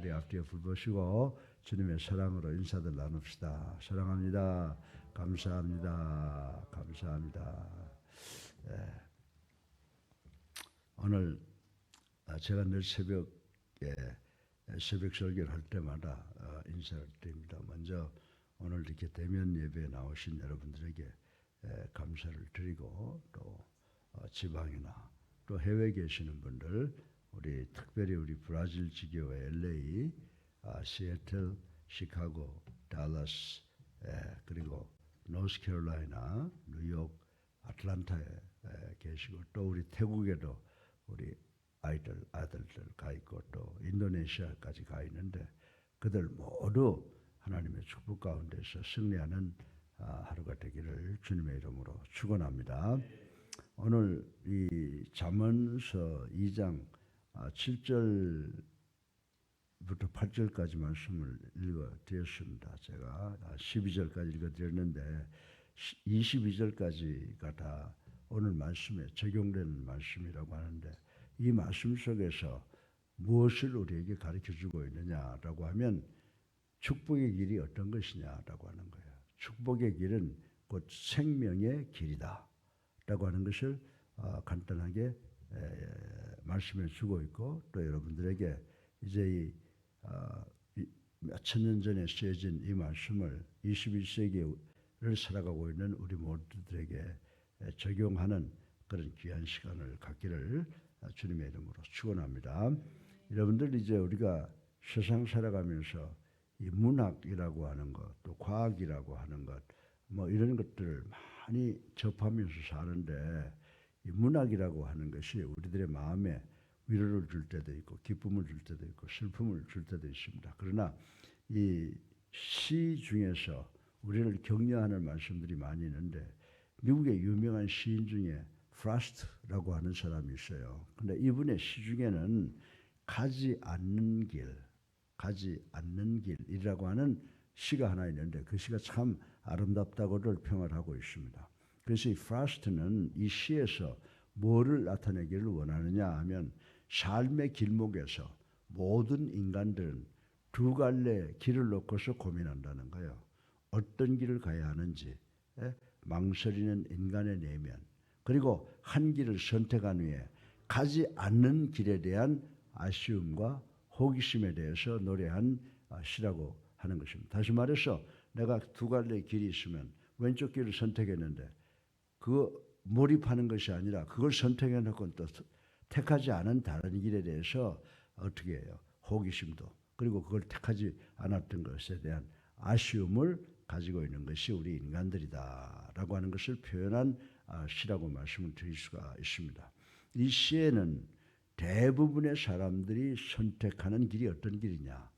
우리 앞뒤에 불 보시고 주님의 사랑으로 인사들 나눕시다. 사랑합니다. 감사합니다. 감사합니다. 오늘 제가 늘 새벽에 새벽 설교를 할 때마다 인사를 드립니다. 먼저 오늘 이렇게 대면 예배에 나오신 여러분들에게 감사를 드리고 또 지방이나 또 해외에 계시는 분들, 우리 특별히 우리 브라질 지교회 LA, 시애틀, 시카고, 달라스, 그리고 노스캐롤라이나, 뉴욕, 아틀란타에 계시고 또 우리 태국에도 우리 아들들 가 있고 또 인도네시아까지 가 있는데 그들 모두 하나님의 축복 가운데서 승리하는 하루가 되기를 주님의 이름으로 축원합니다. 오늘 이 잠언서 2장 7절부터 8절까지 말씀을 읽어드렸습니다. 제가 12절까지 읽어드렸는데 22절까지가 다 오늘 말씀에 적용되는 말씀이라고 하는데 이 말씀 속에서 무엇을 우리에게 가르쳐주고 있느냐라고 하면 축복의 길이 어떤 것이냐라고 하는 거예요. 축복의 길은 곧 생명의 길이다 라고 하는 것을 간단하게 말씀해 주고 있고 또 여러분들에게 이제 몇천 년 전에 쓰여진 이 말씀을 21세기를 살아가고 있는 우리 모두들에게 적용하는 그런 귀한 시간을 갖기를 주님의 이름으로 축원합니다. 여러분들 이제 우리가 세상 살아가면서 이 문학이라고 하는 것, 또 과학이라고 하는 것, 뭐 이런 것들을 많이 접하면서 사는데 이 문학이라고 하는 것이 우리들의 마음에 위로를 줄 때도 있고 기쁨을 줄 때도 있고 슬픔을 줄 때도 있습니다. 그러나 이 시 중에서 우리를 격려하는 말씀들이 많이 있는데 미국의 유명한 시인 중에 프라스트라고 하는 사람이 있어요. 근데 이분의 시 중에는 가지 않는 길이라고 하는 시가 하나 있는데 그 시가 참 아름답다고를 평을 하고 있습니다. 그래서 이 프라스트는 이 시에서 뭐를 나타내기를 원하느냐 하면 삶의 길목에서 모든 인간들은 두 갈래 길을 놓고서 고민한다는 거예요. 어떤 길을 가야 하는지 망설이는 인간의 내면, 그리고 한 길을 선택한 후에 가지 않는 길에 대한 아쉬움과 호기심에 대해서 노래한 시라고 하는 것입니다. 다시 말해서 내가 두 갈래 길이 있으면 왼쪽 길을 선택했는데 그 몰입하는 것이 아니라 그걸 선택해놓고 또 택하지 않은 다른 길에 대해서 어떻게 해요? 호기심도, 그리고 그걸 택하지 않았던 것에 대한 아쉬움을 가지고 있는 것이 우리 인간들이다라고 하는 것을 표현한 시라고 말씀을 드릴 수가 있습니다. 이 시에는 대부분의 사람들이 선택하는 길이 어떤 길이냐?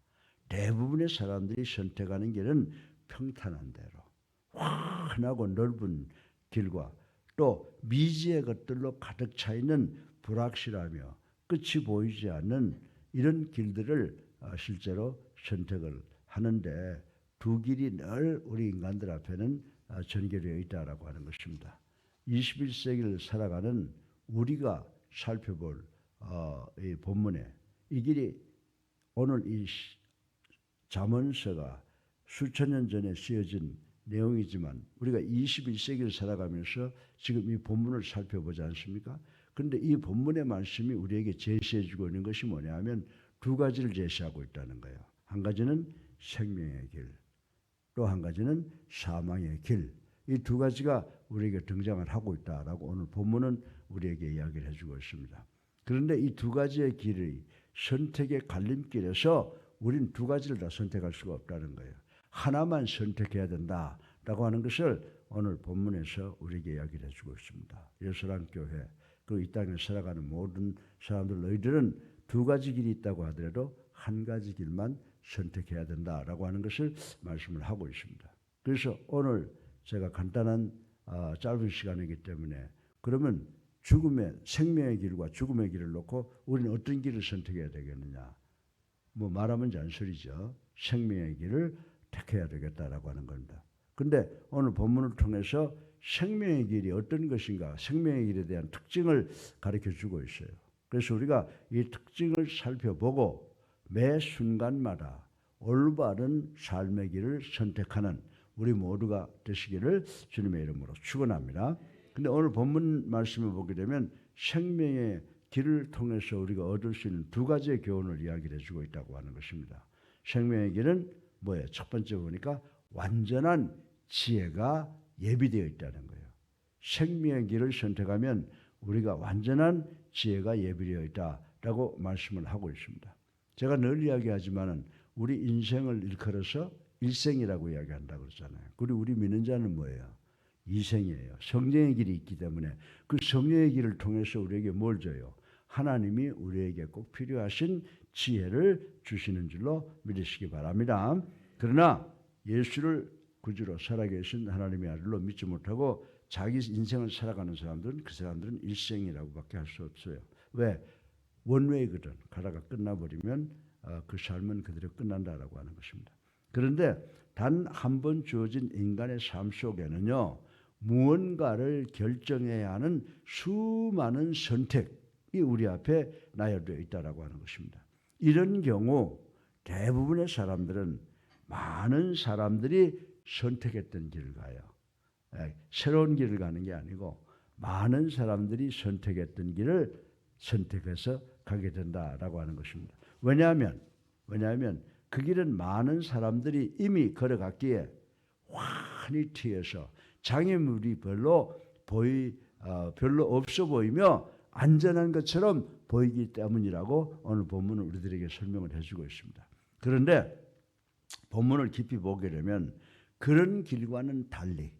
대부분의 사람들이 선택하는 길은 평탄한 대로 환하고 넓은 길과 또 미지의 것들로 가득 차 있는 불확실하며 끝이 보이지 않는 이런 길들을 실제로 선택을 하는데 두 길이 늘 우리 인간들 앞에는 전개되어 있다라고 하는 것입니다. 21세기를 살아가는 우리가 살펴볼 이 본문에 이 길이 오늘 이 잠언서가 수천 년 전에 쓰여진 내용이지만 우리가 21세기를 살아가면서 지금 이 본문을 살펴보지 않습니까? 그런데 이 본문의 말씀이 우리에게 제시해주고 있는 것이 뭐냐 하면 두 가지를 제시하고 있다는 거예요. 한 가지는 생명의 길, 또 한 가지는 사망의 길. 이 두 가지가 우리에게 등장을 하고 있다라고 오늘 본문은 우리에게 이야기를 해주고 있습니다. 그런데 이 두 가지의 길이 선택의 갈림길에서 우리는 두 가지를 다 선택할 수가 없다는 거예요. 하나만 선택해야 된다라고 하는 것을 오늘 본문에서 우리에게 이야기를 해주고 있습니다. 예수랑 교회, 그리고 이 땅에 살아가는 모든 사람들, 너희들은 두 가지 길이 있다고 하더라도 한 가지 길만 선택해야 된다라고 하는 것을 말씀을 하고 있습니다. 그래서 오늘 제가 간단한 짧은 시간이기 때문에 그러면 생명의 길과 죽음의 길을 놓고 우리는 어떤 길을 선택해야 되겠느냐? 뭐 말하면 잔소리죠. 생명의 길을 택해야 되겠다라고 하는 겁니다. 그런데 오늘 본문을 통해서 생명의 길이 어떤 것인가, 생명의 길에 대한 특징을 가르쳐 주고 있어요. 그래서 우리가 이 특징을 살펴보고 매 순간마다 올바른 삶의 길을 선택하는 우리 모두가 되시기를 주님의 이름으로 축원합니다. 근데 오늘 본문 말씀을 보게 되면 생명의 길을 통해서 우리가 얻을 수 있는 두 가지의 교훈을 이야기를 해주고 있다고 하는 것입니다. 생명의 길은 뭐예요? 첫 번째 보니까 완전한 지혜가 예비되어 있다는 거예요. 생명의 길을 선택하면 우리가 완전한 지혜가 예비되어 있다라고 말씀을 하고 있습니다. 제가 늘 이야기하지만은 우리 인생을 일컬어서 일생이라고 이야기한다고 그러잖아요. 그리고 우리 믿는 자는 뭐예요? 이생이에요. 성령의 길이 있기 때문에 그 성령의 길을 통해서 우리에게 뭘 줘요? 하나님이 우리에게 꼭 필요하신 지혜를 주시는 줄로 믿으시기 바랍니다. 그러나 예수를 구주로 살아계신 하나님의 아들로 믿지 못하고 자기 인생을 살아가는 사람들은 그 사람들은 일생이라고밖에 할 수 없어요. 왜? 원웨이거든. 가다가 끝나버리면 그 삶은 그대로 끝난다라고 하는 것입니다. 그런데 단 한 번 주어진 인간의 삶 속에는요, 무언가를 결정해야 하는 수많은 선택이 우리 앞에 나열되어 있다라고 하는 것입니다. 이런 경우 대부분의 사람들은 많은 사람들이 선택했던 길을 가요. 새로운 길을 가는 게 아니고 많은 사람들이 선택했던 길을 선택해서 가게 된다라고 하는 것입니다. 왜냐하면 그 길은 많은 사람들이 이미 걸어갔기에 환히 튀어서 장애물이 별로 없어 보이며 안전한 것처럼 보이기 때문이라고 오늘 본문은 우리들에게 설명을 해주고 있습니다. 그런데 본문을 깊이 보게 되면 그런 길과는 달리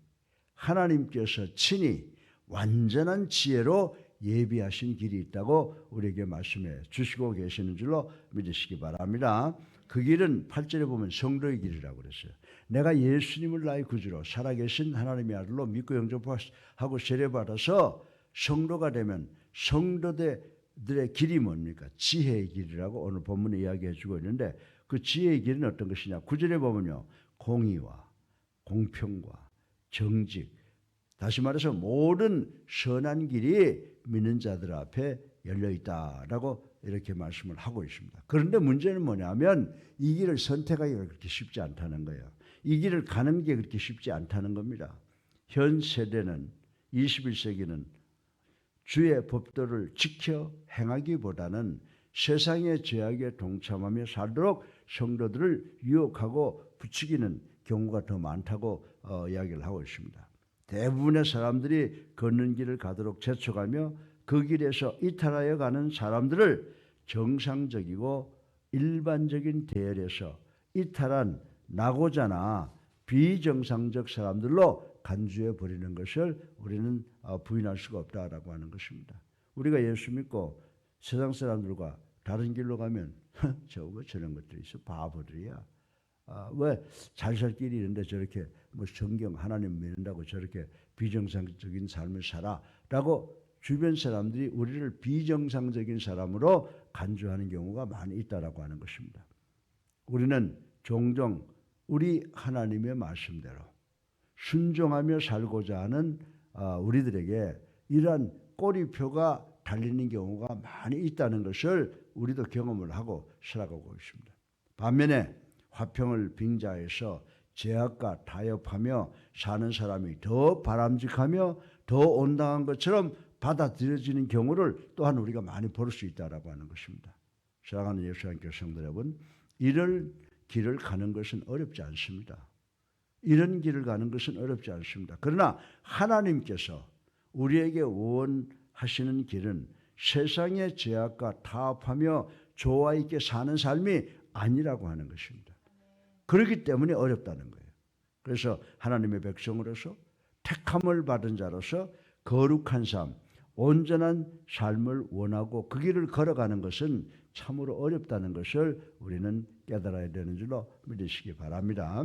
하나님께서 친히 완전한 지혜로 예비하신 길이 있다고 우리에게 말씀해 주시고 계시는 줄로 믿으시기 바랍니다. 그 길은 8절에 보면 성도의 길이라고 그랬어요. 내가 예수님을 나의 구주로 살아계신 하나님의 아들로 믿고 영접하고 세례받아서 성도가 되면 성도들의 길이 뭡니까? 지혜의 길이라고 오늘 본문에 이야기해 주고 있는데 그 지혜의 길은 어떤 것이냐? 9절에 보면요. 공의와 공평과 정직, 다시 말해서 모든 선한 길이 믿는 자들 앞에 열려 있다라고 이렇게 말씀을 하고 있습니다. 그런데 문제는 뭐냐면 이 길을 선택하기가 그렇게 쉽지 않다는 거예요. 이 길을 가는 게 그렇게 쉽지 않다는 겁니다. 현 세대는 21세기는 주의 법도를 지켜 행하기보다는 세상의 죄악에 동참하며 살도록 성도들을 유혹하고 부추기는 경우가 더 많다고 이야기를 하고 있습니다. 대부분의 사람들이 걷는 길을 가도록 재촉하며 그 길에서 이탈하여 가는 사람들을 정상적이고 일반적인 대열에서 이탈한 낙오자나 비정상적 사람들로 간주해 버리는 것을 우리는 부인할 수가 없다라고 하는 것입니다. 우리가 예수 믿고 세상 사람들과 다른 길로 가면 저거 저런 것들이 있어 바보들이야. 왜 잘 살 길이 있는데 저렇게 뭐 성경 하나님 믿는다고 저렇게 비정상적인 삶을 살아라고 주변 사람들이 우리를 비정상적인 사람으로 간주하는 경우가 많이 있다라고 하는 것입니다. 우리는 종종 우리 하나님의 말씀대로 순종하며 살고자 하는 우리들에게 이러한 꼬리표가 달리는 경우가 많이 있다는 것을 우리도 경험을 하고 살아가고 있습니다. 반면에 화평을 빙자해서 죄악과 타협하며 사는 사람이 더 바람직하며 더 온당한 것처럼 받아들여지는 경우를 또한 우리가 많이 볼 수 있다라고 하는 것입니다. 사랑하는 예수님께 성도 여러분, 이런 길을 가는 것은 어렵지 않습니다. 이런 길을 가는 것은 어렵지 않습니다. 그러나 하나님께서 우리에게 원하시는 길은 세상의 죄악과 타협하며 조화 있게 사는 삶이 아니라고 하는 것입니다. 그렇기 때문에 어렵다는 거예요. 그래서 하나님의 백성으로서 택함을 받은 자로서 거룩한 삶, 온전한 삶을 원하고 그 길을 걸어가는 것은 참으로 어렵다는 것을 우리는 깨달아야 되는 줄로 믿으시기 바랍니다.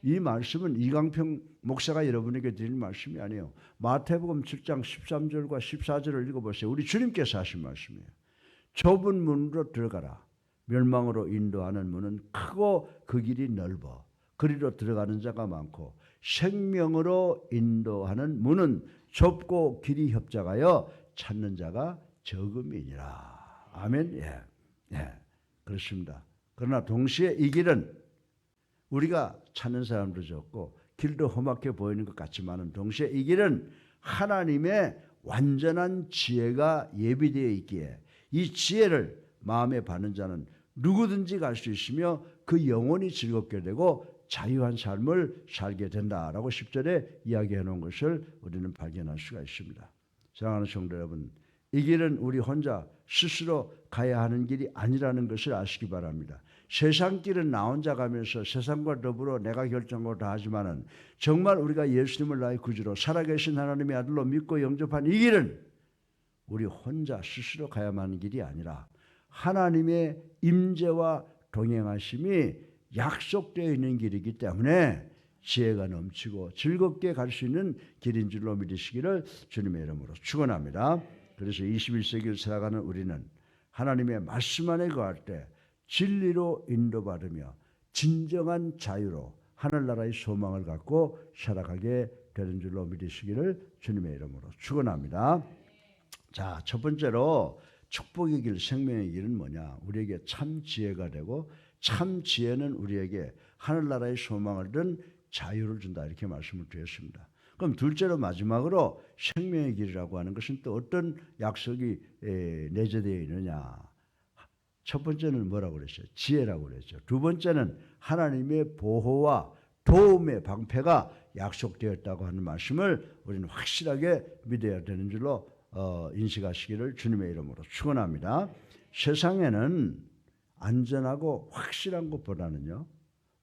이 말씀은 이강평 목사가 여러분에게 드린 말씀이 아니에요. 마태복음 7장 13절과 14절을 읽어보세요. 우리 주님께서 하신 말씀이에요. 좁은 문으로 들어가라. 멸망으로 인도하는 문은 크고 그 길이 넓어 그리로 들어가는 자가 많고 생명으로 인도하는 문은 좁고 길이 협착하여 찾는 자가 적음이니라. 아멘. 예, 그렇습니다. 그러나 동시에 이 길은 우리가 찾는 사람도 적고 길도 험악해 보이는 것 같지만은 동시에 이 길은 하나님의 완전한 지혜가 예비되어 있기에 이 지혜를 마음에 받는 자는 누구든지 갈 수 있으며 그 영혼이 즐겁게 되고 자유한 삶을 살게 된다라고 10절에 이야기해 놓은 것을 우리는 발견할 수가 있습니다. 사랑하는 성도 여러분, 이 길은 우리 혼자 스스로 가야 하는 길이 아니라는 것을 아시기 바랍니다. 세상 길은 나 혼자 가면서 세상과 더불어 내가 결정하고 다 하지만은 정말 우리가 예수님을 나의 구주로 살아계신 하나님의 아들로 믿고 영접한 이 길은 우리 혼자 스스로 가야만 하는 길이 아니라 하나님의 임재와 동행하심이 약속되어 있는 길이기 때문에 지혜가 넘치고 즐겁게 갈 수 있는 길인 줄로 믿으시기를 주님의 이름으로 축원합니다. 그래서 21세기를 살아가는 우리는 하나님의 말씀 안에 거할 때 진리로 인도받으며 진정한 자유로 하늘나라의 소망을 갖고 살아가게 되는 줄로 믿으시기를 주님의 이름으로 축원합니다. 자, 첫 번째로 축복의 길, 생명의 길은 뭐냐? 우리에게 참 지혜가 되고 참 지혜는 우리에게 하늘나라의 소망을 든 자유를 준다 이렇게 말씀을 드렸습니다. 그럼 둘째로 마지막으로 생명의 길이라고 하는 것은 또 어떤 약속이 내재되어 있느냐? 첫 번째는 뭐라고 그랬어요? 지혜라고 그랬죠. 두 번째는 하나님의 보호와 도움의 방패가 약속되었다고 하는 말씀을 우리는 확실하게 믿어야 되는 줄로 인식하시기를 주님의 이름으로 축원합니다. 세상에는 안전하고 확실한 것보다는요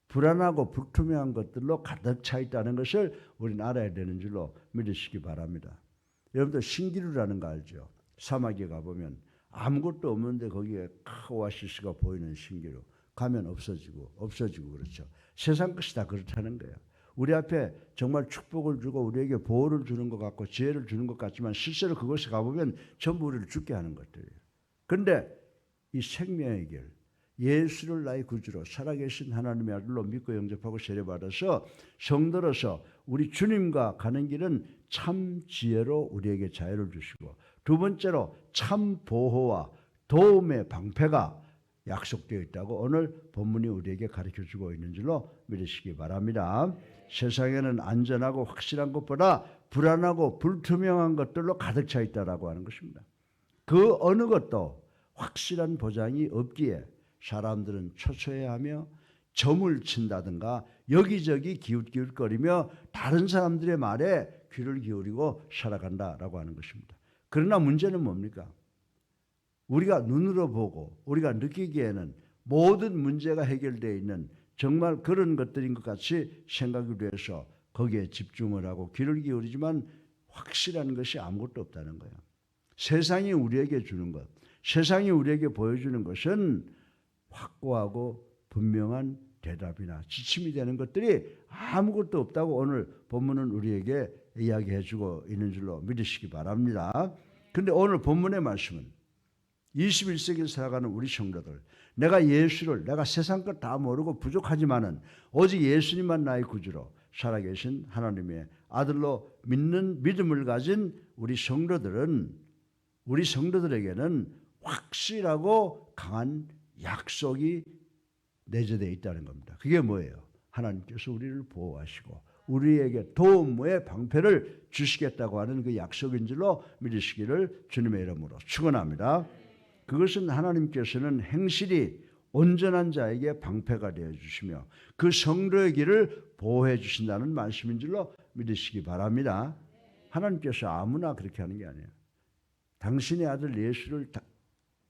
불안하고 불투명한 것들로 가득 차 있다는 것을 우리는 알아야 되는 줄로 믿으시기 바랍니다. 여러분들 신기루라는 거 알죠? 사막에 가보면 아무것도 없는데 거기에 큰 오아시스가 보이는 신기루. 가면 없어지고 그렇죠. 세상 것이 다 그렇다는 거예요. 우리 앞에 정말 축복을 주고 우리에게 보호를 주는 것 같고 지혜를 주는 것 같지만 실제로 그것에 가보면 전부 우리를 죽게 하는 것들이에요. 그런데 이 생명의 길, 예수를 나의 구주로 살아계신 하나님의 아들로 믿고 영접하고 세례받아서 성도로서 우리 주님과 가는 길은 참 지혜로 우리에게 자유를 주시고 두 번째로 참 보호와 도움의 방패가 약속되어 있다고 오늘 본문이 우리에게 가르쳐주고 있는 줄로 믿으시기 바랍니다. 세상에는 안전하고 확실한 것보다 불안하고 불투명한 것들로 가득 차 있다라고 하는 것입니다. 그 어느 것도 확실한 보장이 없기에 사람들은 초조해하며 점을 친다든가 여기저기 기웃기웃거리며 다른 사람들의 말에 귀를 기울이고 살아간다라고 하는 것입니다. 그러나 문제는 뭡니까? 우리가 눈으로 보고 우리가 느끼기에는 모든 문제가 해결되어 있는 정말 그런 것들인 것 같이 생각이 돼서 거기에 집중을 하고 귀를 기울이지만 확실한 것이 아무것도 없다는 거예요. 세상이 우리에게 주는 것, 세상이 우리에게 보여주는 것은 확고하고 분명한 대답이나 지침이 되는 것들이 아무것도 없다고 오늘 본문은 우리에게 이야기해 주고 있는 줄로 믿으시기 바랍니다. 그런데 오늘 본문의 말씀은 21세기를 살아가는 우리 성도들, 내가 세상 것 다 모르고 부족하지만은 오직 예수님만 나의 구주로 살아계신 하나님의 아들로 믿는 믿음을 가진 우리 성도들에게는 확실하고 강한 약속이 내재되어 있다는 겁니다. 그게 뭐예요? 하나님께서 우리를 보호하시고 우리에게 도움의 방패를 주시겠다고 하는 그 약속인 줄로 믿으시기를 주님의 이름으로 축원합니다. 그것은 하나님께서는 행실이 온전한 자에게 방패가 되어주시며 그 성도의 길을 보호해 주신다는 말씀인 줄로 믿으시기 바랍니다. 하나님께서 아무나 그렇게 하는 게 아니에요. 당신의 아들 예수를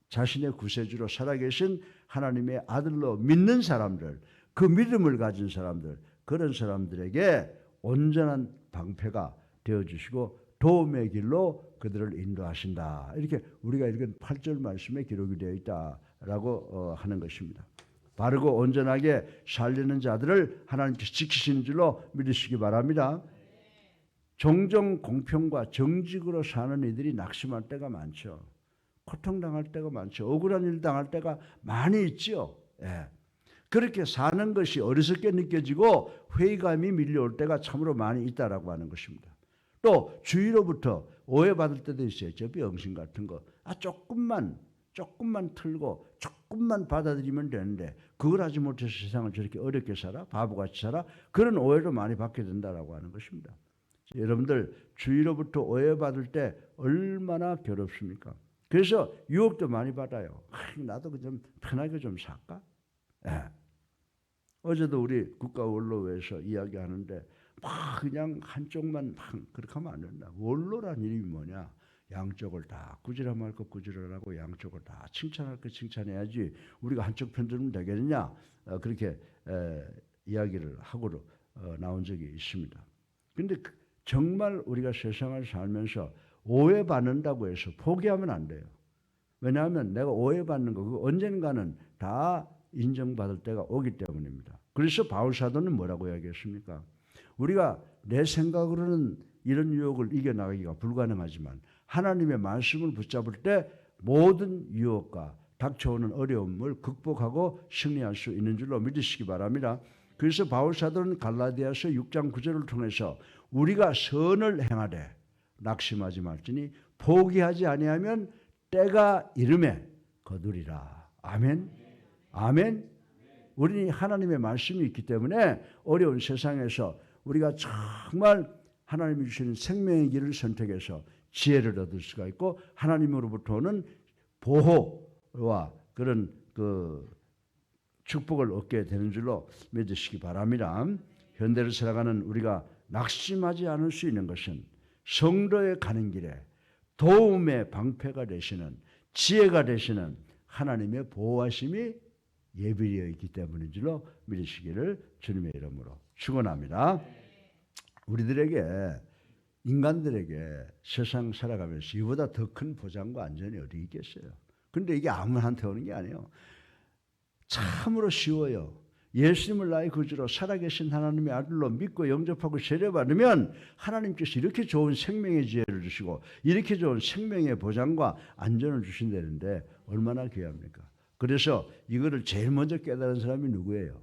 자신의 구세주로 살아계신 하나님의 아들로 믿는 사람들, 그 믿음을 가진 사람들, 그런 사람들에게 온전한 방패가 되어주시고 도움의 길로 그들을 인도하신다. 이렇게 우리가 읽은 8절 말씀에 기록이 되어 있다라고 하는 것입니다. 바르고 온전하게 살리는 자들을 하나님께서 지키시는 줄로 믿으시기 바랍니다. 종종 공평과 정직으로 사는 이들이 낙심할 때가 많죠. 고통당할 때가 많죠. 억울한 일 당할 때가 많이 있죠. 예. 그렇게 사는 것이 어리석게 느껴지고 회의감이 밀려올 때가 참으로 많이 있다라고 하는 것입니다. 또 주위로부터 오해받을 때도 있어요. 저 병신 같은 거. 조금만 조금만 틀고 조금만 받아들이면 되는데 그걸 하지 못해서 세상을 저렇게 어렵게 살아? 바보같이 살아? 그런 오해를 많이 받게 된다라고 하는 것입니다. 여러분들 주위로부터 오해받을 때 얼마나 괴롭습니까? 그래서 유혹도 많이 받아요. 나도 좀 편하게 좀 살까? 예. 어제도 우리 국가원로회에서 이야기하는데 막 그냥 한쪽만 그렇게 하면 안 된다. 원로란 이름이 뭐냐? 양쪽을 다 꾸지람할 것 꾸지람하고 양쪽을 다 칭찬할 것 칭찬해야지 우리가 한쪽 편 들으면 되겠느냐? 그렇게 이야기를 하고 나온 적이 있습니다. 그런데 정말 우리가 세상을 살면서 오해받는다고 해서 포기하면 안 돼요. 왜냐하면 내가 오해받는 거 그거 언젠가는 다 인정받을 때가 오기 때문입니다. 그래서 바울 사도는 뭐라고 이야기했습니까? 우리가 내 생각으로는 이런 유혹을 이겨나가기가 불가능하지만 하나님의 말씀을 붙잡을 때 모든 유혹과 닥쳐오는 어려움을 극복하고 승리할 수 있는 줄로 믿으시기 바랍니다. 그래서 바울 사도는 갈라디아서 6장 9절을 통해서 우리가 선을 행하되 낙심하지 말지니 포기하지 아니하면 때가 이름에 거두리라. 아멘. 아멘. 우리는 하나님의 말씀이 있기 때문에 어려운 세상에서 우리가 정말 하나님이 주시는 생명의 길을 선택해서 지혜를 얻을 수가 있고 하나님으로부터 오는 보호와 그런 축복을 얻게 되는 줄로 믿으시기 바랍니다. 현대를 살아가는 우리가 낙심하지 않을 수 있는 것은 성도의 가는 길에 도움의 방패가 되시는 지혜가 되시는 하나님의 보호하심이 예비되어 있기 때문인 줄로 믿으시기를 주님의 이름으로 축원합니다. 우리들에게 인간들에게 세상 살아가면서 이보다 더 큰 보장과 안전이 어디 있겠어요. 그런데 이게 아무한테 오는 게 아니에요. 참으로 쉬워요. 예수님을 나의 구주로 살아계신 하나님의 아들로 믿고 영접하고 세례받으면 하나님께서 이렇게 좋은 생명의 지혜를 주시고 이렇게 좋은 생명의 보장과 안전을 주신다는데 얼마나 귀합니까? 그래서 이거를 제일 먼저 깨달은 사람이 누구예요?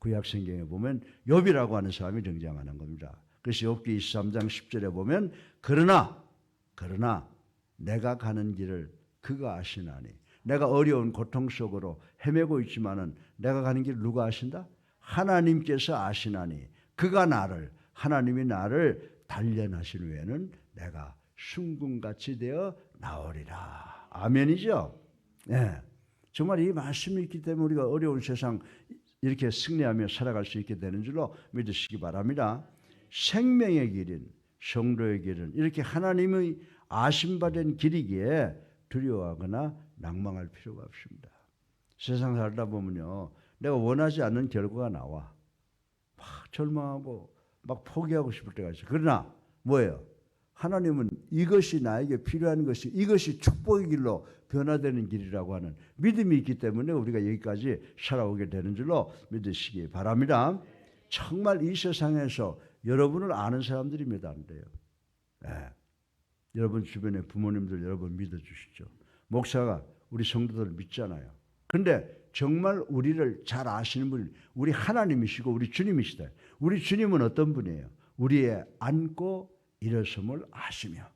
구약성경에 보면 욥이라고 하는 사람이 등장하는 겁니다. 그래서 욥기 23장 10절에 보면 그러나 내가 가는 길을 그가 아시나니 내가 어려운 고통 속으로 헤매고 있지만은 내가 가는 길을 누가 아신다? 하나님께서 아시나니 하나님이 나를 단련하신 후에는 내가 순금같이 되어 나오리라. 아멘이죠? 네. 정말 이 말씀이 있기 때문에 우리가 어려운 세상 이렇게 승리하며 살아갈 수 있게 되는 줄로 믿으시기 바랍니다. 생명의 길인 성도의 길은 이렇게 하나님의 아심받은 길이기에 두려워하거나 낭망할 필요가 없습니다. 세상 살다 보면요, 내가 원하지 않는 결과가 나와 막 절망하고 막 포기하고 싶을 때가 있어요. 그러나 뭐예요? 하나님은 이것이 나에게 필요한 것이 이것이 축복의 길로 변화되는 길이라고 하는 믿음이 있기 때문에 우리가 여기까지 살아오게 되는 줄로 믿으시기 바랍니다. 정말 이 세상에서 여러분을 아는 사람들이 몇 안 돼요. 네. 여러분 주변에 부모님들 여러분 믿어주시죠. 목사가 우리 성도들을 믿잖아요. 그런데 정말 우리를 잘 아시는 분, 우리 하나님이시고 우리 주님이시다. 우리 주님은 어떤 분이에요? 우리의 앉고 일어섬을 아시며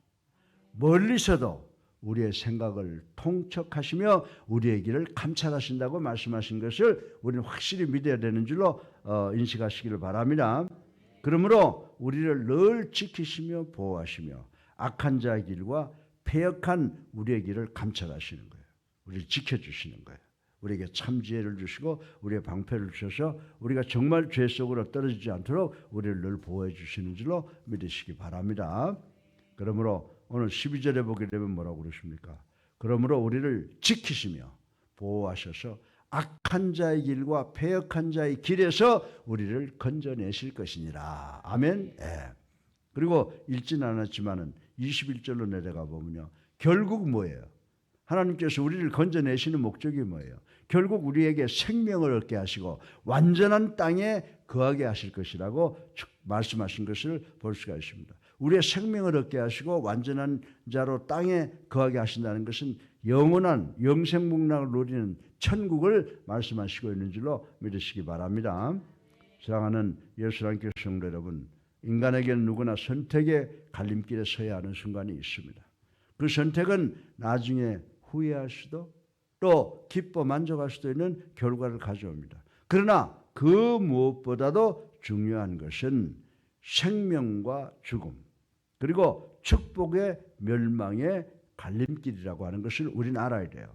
멀리서도 우리의 생각을 통촉하시며 우리의 길을 감찰하신다고 말씀하신 것을 우리는 확실히 믿어야 되는 줄로 인식하시기를 바랍니다. 그러므로 우리를 늘 지키시며 보호하시며 악한 자의 길과 패역한 우리의 길을 감찰하시는 거예요. 우리를 지켜주시는 거예요. 우리에게 참 지혜를 주시고 우리의 방패를 주셔서 우리가 정말 죄 속으로 떨어지지 않도록 우리를 늘 보호해 주시는 줄로 믿으시기 바랍니다. 그러므로 오늘 12절에 보게 되면 뭐라고 그러십니까? 그러므로 우리를 지키시며 보호하셔서 악한 자의 길과 패역한 자의 길에서 우리를 건져내실 것이니라. 아멘. 예. 그리고 읽지는 않았지만은 21절로 내려가 보면요. 결국 뭐예요? 하나님께서 우리를 건져내시는 목적이 뭐예요? 결국 우리에게 생명을 얻게 하시고 완전한 땅에 거하게 하실 것이라고 말씀하신 것을 볼 수가 있습니다. 우리의 생명을 얻게 하시고 완전한 자로 땅에 거하게 하신다는 것은 영원한 영생복락을 누리는 천국을 말씀하시고 있는 줄로 믿으시기 바랍니다. 사랑하는 예수님께 성도 여러분, 인간에게는 누구나 선택의 갈림길에 서야 하는 순간이 있습니다. 그 선택은 나중에 후회할 수도 또 기뻐 만족할 수도 있는 결과를 가져옵니다. 그러나 그 무엇보다도 중요한 것은 생명과 죽음 그리고 축복의 멸망의 갈림길이라고 하는 것을 우리는 알아야 돼요.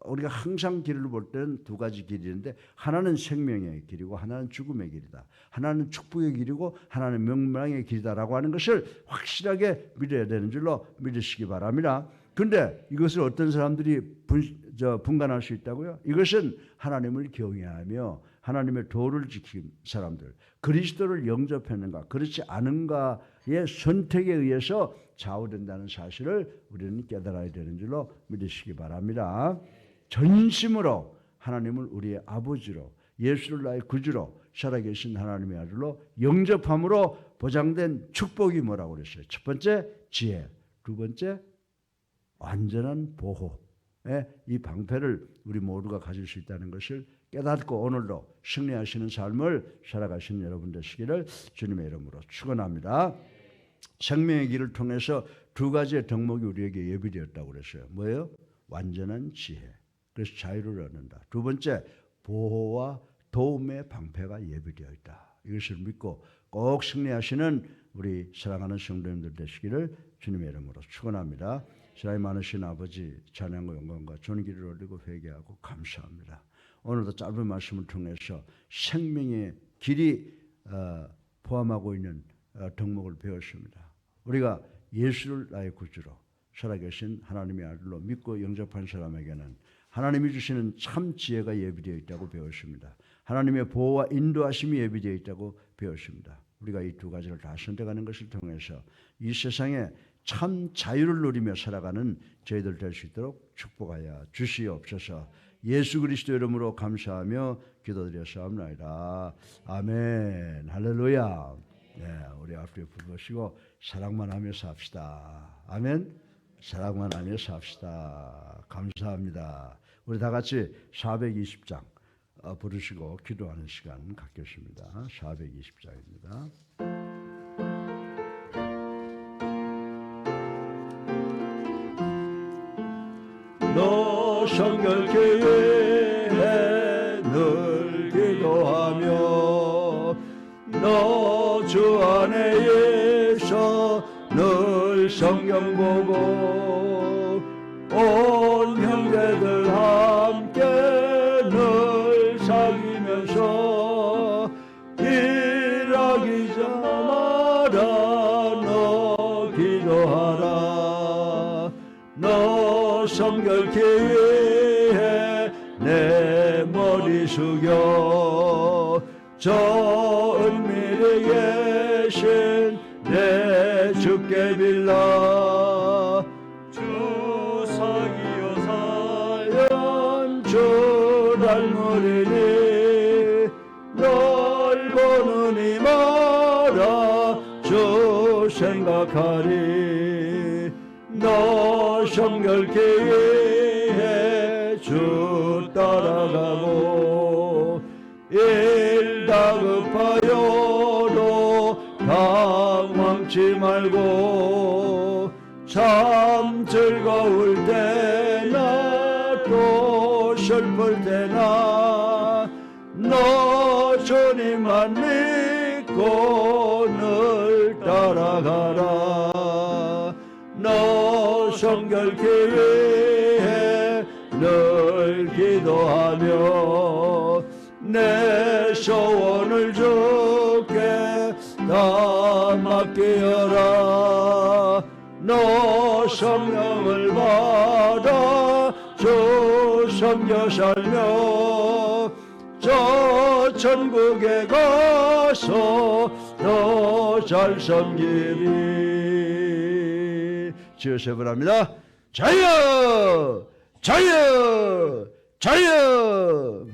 우리가 항상 길을 볼 때는 두 가지 길이 있는데 하나는 생명의 길이고 하나는 죽음의 길이다. 하나는 축복의 길이고 하나는 멸망의 길이다라고 하는 것을 확실하게 믿어야 되는 줄로 믿으시기 바랍니다. 그런데 이것을 어떤 사람들이 분간할 수 있다고요? 이것은 하나님을 경외하며 하나님의 도를 지킨 사람들, 그리스도를 영접했는가 그렇지 않은가의 선택에 의해서 좌우된다는 사실을 우리는 깨달아야 되는 줄로 믿으시기 바랍니다. 전심으로 하나님을 우리의 아버지로 예수를 나의 구주로 살아계신 하나님의 아들로 영접함으로 보장된 축복이 뭐라고 그랬어요? 첫 번째 지혜, 두 번째 완전한 보호의 이 방패를 우리 모두가 가질 수 있다는 것을 깨닫고 오늘도 승리하시는 삶을 살아가시는 여러분 되시기를 주님의 이름으로 축원합니다. 생명의 길을 통해서 두 가지의 덕목이 우리에게 예비되었다고 그랬어요. 뭐예요? 완전한 지혜. 그래서 자유를 얻는다. 두 번째, 보호와 도움의 방패가 예비되어 있다. 이것을 믿고 꼭 승리하시는 우리 사랑하는 성도님들 되시기를 주님의 이름으로 축원합니다. 사랑이 많으신 아버지, 찬양과 영광과 존귀를 올리고 회개하고 감사합니다. 오늘도 짧은 말씀을 통해서 생명의 길이 포함하고 있는 덕목을 배웠습니다. 우리가 예수를 나의 구주로 살아계신 하나님의 아들로 믿고 영접한 사람에게는 하나님이 주시는 참 지혜가 예비되어 있다고 배웠습니다. 하나님의 보호와 인도하심이 예비되어 있다고 배웠습니다. 우리가 이 두 가지를 다 선택하는 것을 통해서 이 세상에 참 자유를 누리며 살아가는 저희들 될 수 있도록 축복하여 주시옵소서. 예수 그리스도 이름으로 감사하며 기도드렸사옵나이다. 아멘. 할렐루야. 네, 우리 앞뒤에 불보시고 사랑만 하며 삽시다. 아멘. 사랑만 하며 삽시다. 감사합니다. 우리 다 같이 420장 부르시고 기도하는 시간 갖겠습니다. 420장입니다. 너 성결교회에 늘 기도하며 너 주 안에서 늘 성경 보고 온 형제들 함께 늘 사귀면서 일하기 전마다 너 기도하라. 너 성결교회에 내 머리 숙여 저 은밀히 계신 내 주께 빌라. 주 사귀어 살련 주 닮으리니 널 보는 이마라 주 생각하리. 너 성결교회에 주 따라가고 일 다급하여도 당황치 말고 참 즐거울 때나 또 슬플 때나 너 주님만 믿고 늘 따라가라. 너 성결교회에 늘 기도하며 내 소원을 주께 다 맡기어라. 너 성령을 받아 주 섬겨 살며 저 천국에 가서 너 잘 섬기리. 주여 바랍니다. 자유! 자유! 자유!